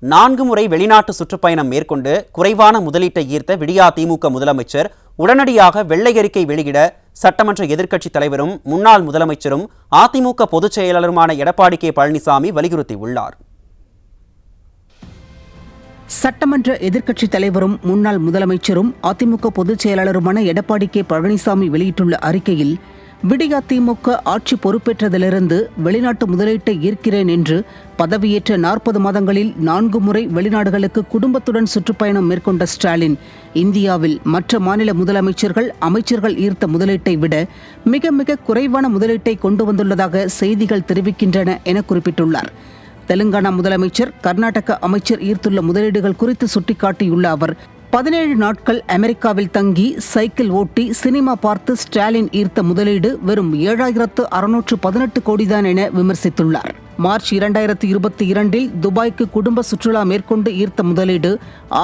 4 முறை வெளிநாட்டு சுற்றுப்பயணம் மேற்கொண்டு குறைவான முதலீட்டை ஈர்த்த விடியா திமுக முதலமைச்சர் உடனடியாக வெள்ளை அறிக்கை வெளியிட சட்டமன்ற எதிர்க்கட்சித் தலைவரும் முன்னாள் முதலமைச்சரும் அதிமுக பொதுச் செயலாளருமான எடப்பாடி கே பழனிசாமி வலியுறுத்தியுள்ளார். சட்டமன்ற எதிர்க்கட்சித் தலைவரும் முன்னாள் முதலமைச்சரும் அதிமுக பொதுச் செயலாளருமான எடப்பாடி கே பழனிசாமி வெளியிட்டுள்ள அறிக்கையில், விடியா திமுக ஆட்சி பொறுப்பேற்றதிலிருந்து வெளிநாட்டு முதலீட்டை ஈர்க்கிறேன் என்று பதவியேற்ற 40 மாதங்களில் 4 முறை வெளிநாடுகளுக்கு குடும்பத்துடன் சுற்றுப்பயணம் மேற்கொண்ட ஸ்டாலின், இந்தியாவில் மற்ற மாநில முதலமைச்சர்கள் அமைச்சர்கள் ஈர்த்த முதலீட்டை விட மிக மிக குறைவான முதலீட்டை கொண்டு வந்துள்ளதாக செய்திகள் தெரிவிக்கின்றன என குறிப்பிட்டுள்ளார். தெலுங்கானா முதலமைச்சர், கர்நாடக அமைச்சர் ஈர்த்துள்ள முதலீடுகள் குறித்து சுட்டிக்காட்டியுள்ள அவர், 17 நாட்கள் அமெரிக்காவில் தங்கி சைக்கிள் ஓட்டி சினிமா பார்த்து ஸ்டாலின் ஈர்த்த முதலீடு வெறும் 7,618 கோடிதான் என விமர்சித்துள்ளார். மார்ச் 2022 துபாய்க்கு குடும்ப சுற்றுலா மேற்கொண்டு ஈர்த்த முதலீடு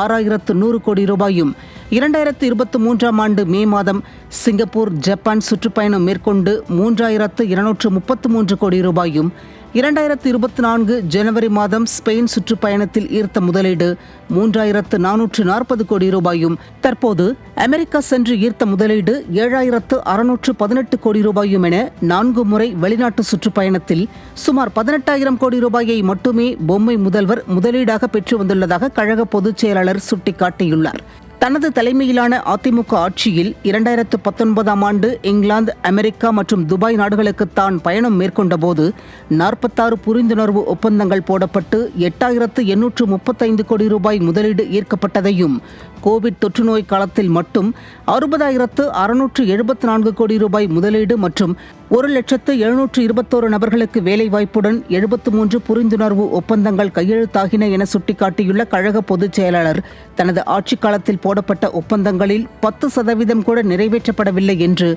6,100 கோடி ரூபாயும், 2023 ஆண்டு மே மாதம் சிங்கப்பூர், ஜப்பான் சுற்றுப்பயணம் மேற்கொண்டு 3,233 கோடி ரூபாயும், 2024 ஜனவரி மாதம் ஸ்பெயின் சுற்றுப்பயணத்தில் ஈர்த்த முதலீடு 3,440 கோடி ரூபாயும், தற்போது அமெரிக்கா சென்று ஈர்த்த முதலீடு 7,618 கோடி ரூபாயும் என 4 முறை வெளிநாட்டு சுற்றுப்பயணத்தில் சுமார் 18,000 கோடி ரூபாயை மட்டுமே பொம்மை முதல்வர் முதலீடாக பெற்று வந்துள்ளதாக கழக பொதுச் செயலாளர் சுட்டிக்காட்டியுள்ளார். தனது தலைமையிலான அதிமுக ஆட்சியில் 2019 ஆண்டு இங்கிலாந்து, அமெரிக்கா மற்றும் துபாய் நாடுகளுக்கு தான் பயணம் மேற்கொண்ட போது 46 புரிந்துணர்வு ஒப்பந்தங்கள் போடப்பட்டு 8,835 கோடி ரூபாய் முதலீடு ஈர்க்கப்பட்டதையும், கோவிட் தொற்று நோய் காலத்தில் மட்டும் 60,674 கோடி ரூபாய் முதலீடு மற்றும் 1,721 நபர்களுக்கு வேலைவாய்ப்புடன் 73 புரிந்துணர்வு ஒப்பந்தங்கள் கையெழுத்தாகின என சுட்டிக்காட்டியுள்ள கழக பொதுச் செயலாளர், தனது ஆட்சிக் காலத்தில் போடப்பட்ட ஒப்பந்தங்களில் 10% கூட நிறைவேற்றப்படவில்லை என்று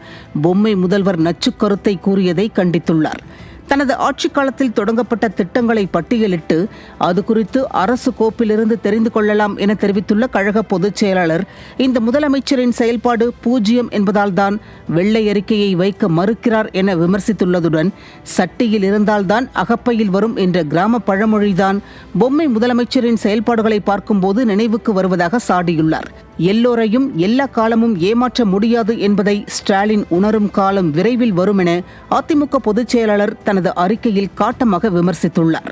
பொம்மை முதல்வர் நச்சுக் கருத்தை கூறியதை கண்டித்துள்ளார். தனது ஆட்சிக் காலத்தில் தொடங்கப்பட்ட திட்டங்களை பட்டியலிட்டு அது குறித்து அரசு கோப்பிலிருந்து தெரிந்து கொள்ளலாம் என தெரிவித்துள்ள கழக பொதுச் செயலாளர், இந்த முதலமைச்சரின் செயல்பாடு 0 என்பதால் தான் வெள்ளை அறிக்கையை வைக்க மறுக்கிறார் என விமர்சித்துள்ளதுடன், சட்டியில் இருந்தால்தான் அகப்பையில் வரும் என்ற கிராம பழமொழிதான் பொம்மை முதலமைச்சரின் செயல்பாடுகளை பார்க்கும்போது நினைவுக்கு வருவதாக சாடியுள்ளார். எல்லோரையும் எல்லா காலமும் ஏமாற்ற முடியாது என்பதை ஸ்டாலின் உணரும் காலம் விரைவில் வரும் என அதிமுக பொதுச் செயலாளர் தனது அறிக்கையில் காட்டமாக விமர்சித்துள்ளார்.